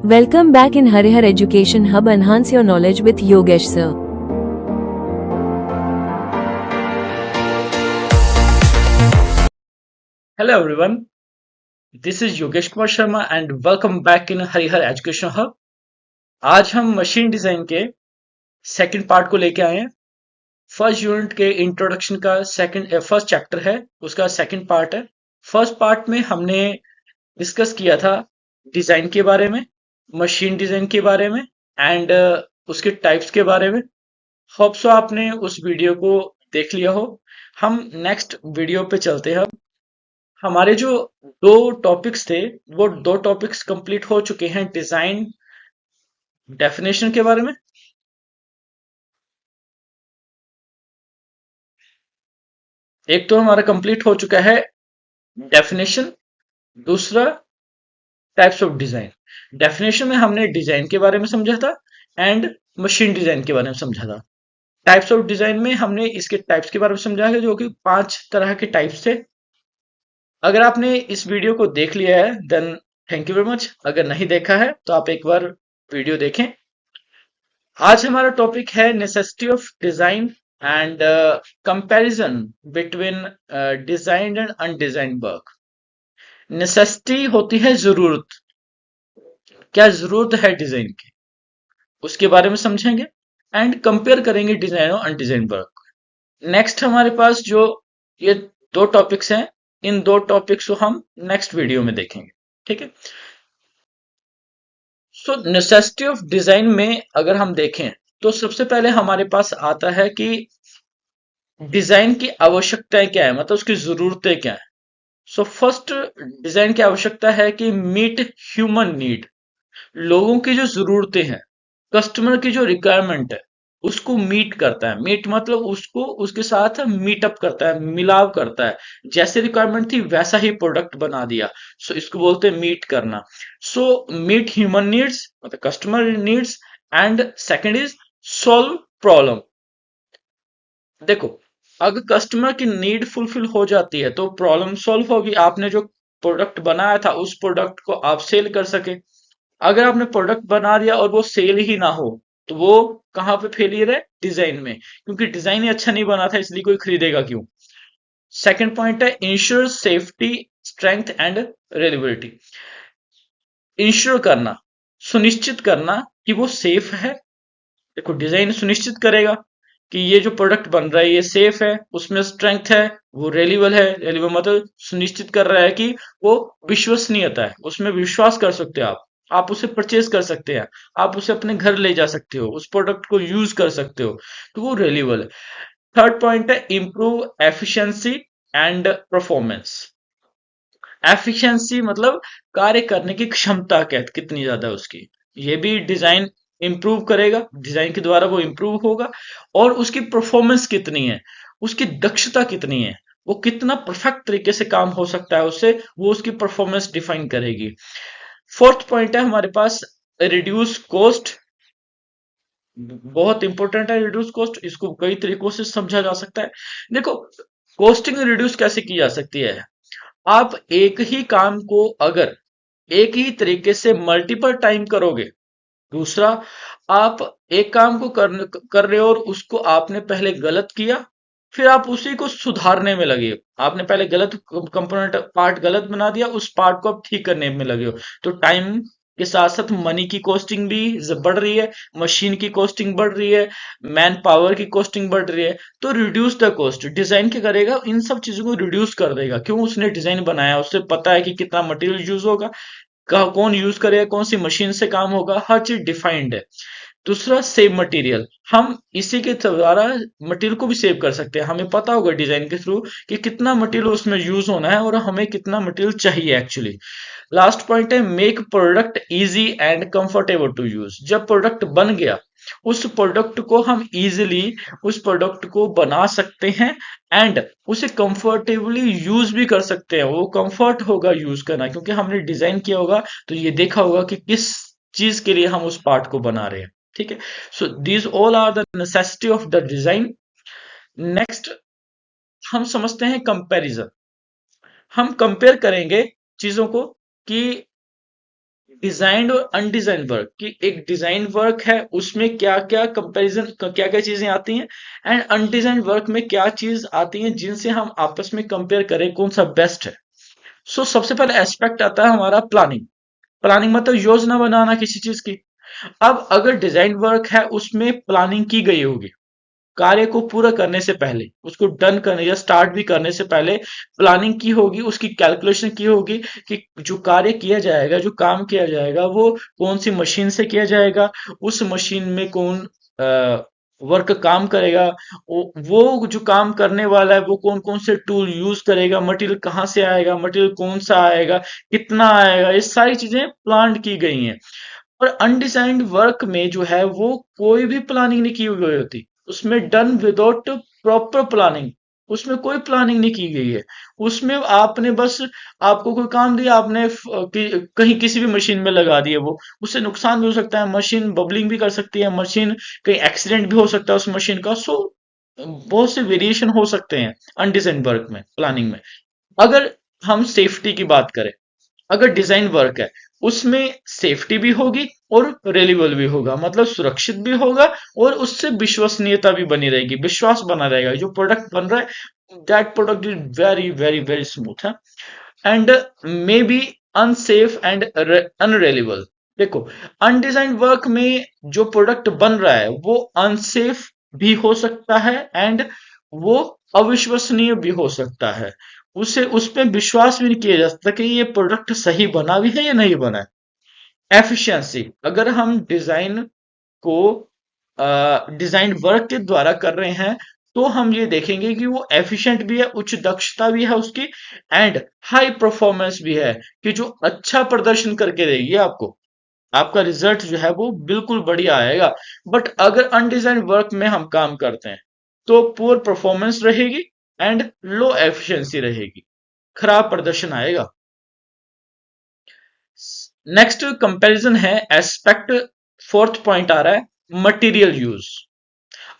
Welcome back in Harihar Education Hub. Enhance your knowledge with Yogesh sir. Hello everyone, this is Yogesh Kumar Sharma and welcome back in Harihar Education Hub. आज हम machine design के second part को लेके आए हैं। First unit के introduction का first chapter है, उसका सेकंड पार्ट है। फर्स्ट पार्ट में हमने डिस्कस किया था डिजाइन के बारे में, मशीन डिजाइन के बारे में एंड उसके टाइप्स के बारे में। होप सो आपने उस वीडियो को देख लिया हो। हम नेक्स्ट वीडियो पे चलते हैं। हमारे जो दो टॉपिक्स थे वो दो टॉपिक्स कंप्लीट हो चुके हैं डिजाइन डेफिनेशन के बारे में। एक तो हमारा कंप्लीट हो चुका है डेफिनेशन, दूसरा टाइप्स ऑफ डिजाइन। डेफिनेशन में हमने डिजाइन के बारे में समझा था एंड मशीन डिजाइन के बारे में समझा था। टाइप्स ऑफ डिजाइन में हमने इसके टाइप्स के बारे में समझा है, जो कि 5 तरह के टाइप्स थे। अगर आपने इस वीडियो को देख लिया है then thank you very much. अगर नहीं देखा है तो आप एक बार वीडियो देखें। आज हमारा टॉपिक है necessity of design and comparison between designed and undesigned work. Necessity होती है जरूरत, क्या जरूरत है डिजाइन की, उसके बारे में समझेंगे एंड कंपेयर करेंगे डिजाइन और अनडिजाइन वर्क। नेक्स्ट हमारे पास जो ये दो टॉपिक्स हैं, इन दो टॉपिक्स को हम नेक्स्ट वीडियो में देखेंगे, ठीक है। सो नेसेसिटी ऑफ डिजाइन में अगर हम देखें तो सबसे पहले हमारे पास आता है कि डिजाइन की आवश्यकताएं क्या है, मतलब उसकी जरूरतें क्या है। सो फर्स्ट डिजाइन की आवश्यकता है कि मीट ह्यूमन नीड, लोगों की जो जरूरतें हैं, कस्टमर की जो रिक्वायरमेंट है उसको मीट करता है। मीट मतलब उसको उसके साथ मीटअप करता है, मिलाव करता है। जैसे रिक्वायरमेंट थी वैसा ही प्रोडक्ट बना दिया। सो इसको बोलते हैं मीट करना। सो मीट ह्यूमन नीड्स मतलब customer needs and second is solve problem. देखो, अगर कस्टमर की नीड फुलफिल हो जाती है तो प्रॉब्लम सॉल्व होगी। आपने जो प्रोडक्ट बनाया था उस प्रोडक्ट को आप सेल कर सके। अगर आपने प्रोडक्ट बना दिया और वो सेल ही ना हो तो वो कहां पे फेलियर है? डिजाइन में, क्योंकि डिजाइन ही अच्छा नहीं बना था इसलिए कोई खरीदेगा क्यों। सेकंड पॉइंट है ensure safety, strength and reliability. Ensure करना, सुनिश्चित करना कि वो सेफ है। देखो, डिजाइन सुनिश्चित करेगा कि ये जो प्रोडक्ट बन रहा है ये सेफ है, उसमें स्ट्रेंथ है, वो रेलिबल है। रेलिबल मतलब सुनिश्चित कर रहा है कि वो विश्वसनीयता है, उसमें विश्वास कर सकते हो आप उसे परचेज कर सकते हैं, आप उसे अपने घर ले जा सकते हो, उस प्रोडक्ट को यूज कर सकते हो, तो वो रेलिबल है। थर्ड पॉइंट है improve efficiency and performance. Efficiency मतलब कार्य करने की क्षमता क्या कितनी ज्यादा है उसकी, ये भी डिजाइन इंप्रूव करेगा। डिजाइन के द्वारा वो इंप्रूव होगा। और उसकी परफॉर्मेंस कितनी है, उसकी दक्षता कितनी है, वो कितना परफेक्ट तरीके से काम हो सकता है उससे, वो उसकी परफॉर्मेंस डिफाइन करेगी। फोर्थ पॉइंट है हमारे पास रिड्यूस कॉस्ट। बहुत इंपॉर्टेंट है रिड्यूस कॉस्ट, इसको कई तरीकों से समझा जा सकता है। देखो, कॉस्टिंग रिड्यूस कैसे की जा सकती है? आप एक ही काम को अगर एक ही तरीके से मल्टीपल टाइम करोगे, दूसरा आप एक काम को कर रहे हो और उसको आपने पहले गलत किया, फिर आप उसी को सुधारने में लगे हो। आपने पहले गलत कंपोनेंट पार्ट गलत बना दिया, उस पार्ट को आप ठीक करने में लगे हो, तो टाइम के साथ साथ मनी की कॉस्टिंग भी बढ़ रही है, मशीन की कॉस्टिंग बढ़ रही है, मैन पावर की कॉस्टिंग बढ़ रही है। तो रिड्यूस द कॉस्ट डिजाइन क्या करेगा? इन सब चीजों को रिड्यूस कर देगा। क्यों? उसने डिजाइन बनाया, उससे पता है कि कितना मटेरियल यूज होगा, कौन यूज करेगा, कौन सी मशीन से काम होगा, हर चीज डिफाइंड है। दूसरा सेव मटेरियल, हम इसी के द्वारा मटेरियल को भी सेव कर सकते हैं। हमें पता होगा डिजाइन के थ्रू कि कितना मटेरियल उसमें यूज होना है और हमें कितना मटेरियल चाहिए एक्चुअली। लास्ट पॉइंट है make product easy and comfortable to use. जब प्रोडक्ट बन गया, उस प्रोडक्ट को हम इजीली उस प्रोडक्ट को बना सकते हैं एंड उसे कंफर्टेबली यूज भी कर सकते हैं। वो कंफर्ट होगा यूज करना, क्योंकि हमने डिजाइन किया होगा तो ये देखा होगा कि किस चीज के लिए हम उस पार्ट को बना रहे हैं, ठीक है। So these all are the necessity of the design. Next हम समझते हैं कंपैरिजन। हम कंपेयर करेंगे चीजों को कि डिजाइंड और अनडिजाइंड वर्क की एक डिजाइन वर्क है उसमें क्या क्या कंपैरिजन क्या क्या चीजें आती हैं एंड अनडिजाइंड वर्क में क्या चीज आती हैं जिनसे हम आपस में कंपेयर करें कौन सा बेस्ट है। सबसे पहले एस्पेक्ट आता है हमारा प्लानिंग। प्लानिंग मतलब योजना बनाना किसी चीज की। अब अगर डिजाइन वर्क है उसमें प्लानिंग की गई होगी, कार्य को पूरा करने से पहले, उसको डन करने या स्टार्ट भी करने से पहले प्लानिंग की होगी, उसकी कैलकुलेशन की होगी कि जो कार्य किया जाएगा, जो काम किया जाएगा वो कौन सी मशीन से किया जाएगा, उस मशीन में कौन वर्क काम करेगा, वो जो काम करने वाला है वो कौन कौन से टूल यूज करेगा, मटेरियल कहाँ से आएगा, मटेरियल कौन सा आएगा, कितना आएगा, ये सारी चीजें प्लान की गई हैं। और अनडिजाइंड वर्क में जो है वो कोई भी प्लानिंग नहीं की गई होती, उसमें डन विदाउट प्रॉपर प्लानिंग, उसमें कोई प्लानिंग नहीं की गई है। उसमें आपने बस, आपको कोई काम दिया, आपने कहीं किसी भी मशीन में लगा दिया, वो उससे नुकसान भी हो सकता है, मशीन बबलिंग भी कर सकती है, मशीन कहीं एक्सीडेंट भी हो सकता है उस मशीन का। बहुत से वेरिएशन हो सकते हैं अनडिजाइंड वर्क में, प्लानिंग में। अगर हम सेफ्टी की बात करें, अगर डिजाइन वर्क है उसमें सेफ्टी भी होगी और रिलायबल भी होगा, मतलब सुरक्षित भी होगा और उससे विश्वसनीयता भी बनी रहेगी, विश्वास बना रहेगा जो प्रोडक्ट बन रहा है, that product is very very very smooth है and may be unsafe and unreliable. देखो, अनडिजाइंड वर्क में जो प्रोडक्ट बन रहा है वो अनसेफ भी हो सकता है एंड वो अविश्वसनीय भी हो सकता है, उसे उस पे विश्वास भी नहीं किया जा सकता कि ये प्रोडक्ट सही बना भी है या नहीं बना है। एफिशिएंसी, अगर हम डिजाइन को डिजाइन वर्क के द्वारा कर रहे हैं तो हम ये देखेंगे कि वो एफिशिएंट भी है, उच्च दक्षता भी है उसकी एंड हाई परफॉर्मेंस भी है, कि जो अच्छा प्रदर्शन करके देगी आपको, आपका रिजल्ट जो है वो बिल्कुल बढ़िया आएगा। बट अगर अनडिजाइन वर्क में हम काम करते हैं तो पुअर परफॉर्मेंस रहेगी एंड लो एफिशिएंसी रहेगी, खराब प्रदर्शन आएगा। नेक्स्ट कंपैरिजन है एस्पेक्ट, फोर्थ पॉइंट आ रहा है मटेरियल यूज।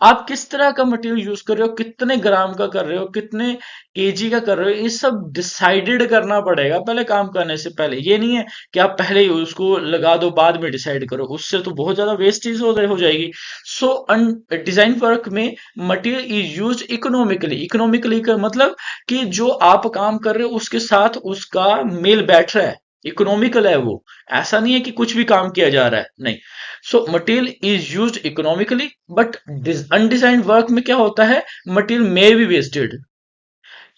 आप किस तरह का मटेरियल यूज कर रहे हो, कितने ग्राम का कर रहे हो, कितने केजी का कर रहे हो, ये सब डिसाइडेड करना पड़ेगा पहले काम करने से पहले। ये नहीं है कि आप पहले ही उसको लगा दो बाद में डिसाइड करो, उससे तो बहुत ज्यादा वेस्टेज हो जाएगी। डिजाइन वर्क में material is use economically. Economically का मतलब कि जो आप काम कर रहे हो उसके साथ उसका मेल बैठ रहा है, इकोनॉमिकल है वो। ऐसा नहीं है कि कुछ भी काम किया जा रहा है, नहीं। Material is used economically, but undesigned work में क्या होता है, मटेरियल मे बी वेस्टेड,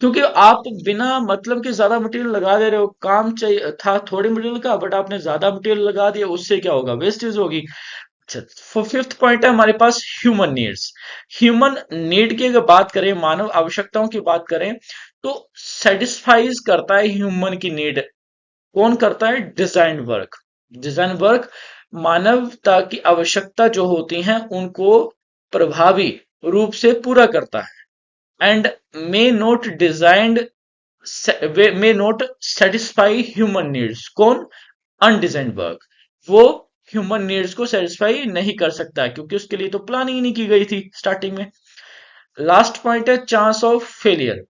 क्योंकि आप बिना मतलब के ज्यादा मटेरियल लगा दे रहे हो, काम चाहिए था थोड़ी मटेरियल का बट आपने ज्यादा मटेरियल लगा दिया, उससे क्या होगा, वेस्टेज होगी। अच्छा, फिफ्थ पॉइंट है हमारे पास ह्यूमन नीड्स। ह्यूमन नीड की अगर बात करें, मानव आवश्यकताओं की बात करें, तो सेटिस्फाइज करता है ह्यूमन की नीड, कौन करता है, डिजाइन वर्क। डिजाइन वर्क मानवता की आवश्यकता जो होती हैं उनको प्रभावी रूप से पूरा करता है and may not designed may not satisfy human needs. कौन, अनडिजाइंड वर्क, वो ह्यूमन नीड्स को सेटिस्फाई नहीं कर सकता क्योंकि उसके लिए तो प्लानिंग नहीं की गई थी स्टार्टिंग में। लास्ट पॉइंट है चांस ऑफ फेलियर।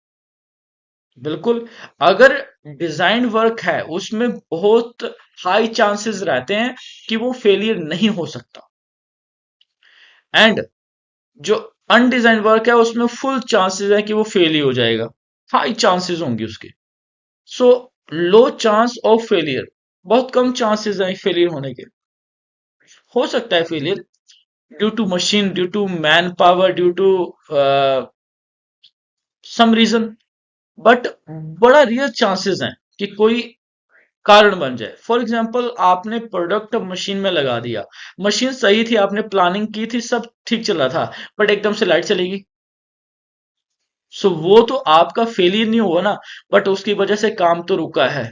बिल्कुल, अगर डिजाइन वर्क है उसमें बहुत हाई चांसेस रहते हैं कि वो फेलियर नहीं हो सकता एंड जो अनडिजाइन वर्क है उसमें फुल चांसेस है कि वो फेल ही हो जाएगा, हाई चांसेस होंगे उसके। सो लो चांस ऑफ फेलियर, बहुत कम चांसेस हैं फेलियर होने के। हो सकता है failure due to machine, due to man power, due to some reason, but बड़ा रियल चांसेस हैं कि कोई कारण बन जाए। फॉर एग्जाम्पल, आपने प्रोडक्ट मशीन में लगा दिया, मशीन सही थी, आपने प्लानिंग की थी, सब ठीक चल रहा था, बट एकदम से लाइट चलेगी, वो तो आपका फेलियर नहीं हुआ ना, बट उसकी वजह से काम तो रुका है।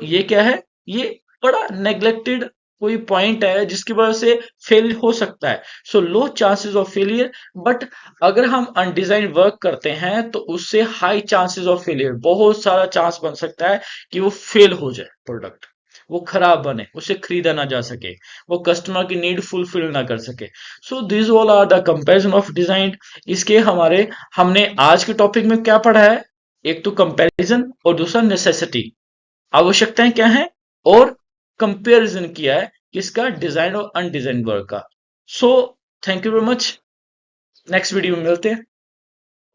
ये क्या है, ये बड़ा नेग्लेक्टेड कोई पॉइंट है जिसकी वजह से फेल हो सकता है। लो चांसेस ऑफ फेलियर, बट अगर हम अनडिजाइन वर्क करते हैं तो उससे हाई चांसेस ऑफ फेलियर, बहुत सारा चांस बन सकता है कि वो फेल हो जाए प्रोडक्ट, वो खराब बने, उसे खरीदा ना जा सके, वो कस्टमर की नीड फुलफिल ना कर सके। This all are the comparison of design. इसके हमारे, हमने आज के टॉपिक में क्या पढ़ा है, एक तो कंपैरिजन और दूसरा नेसेसिटी, आवश्यकताएं क्या हैं और कंपेरिजन किया है किसका, डिजाइन और अनडिजाइन वर्क का। So thank you very much, next video में मिलते हैं।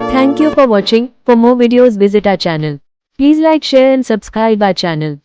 Thank you for watching. For more videos, visit our channel. Please like, share, and subscribe our channel.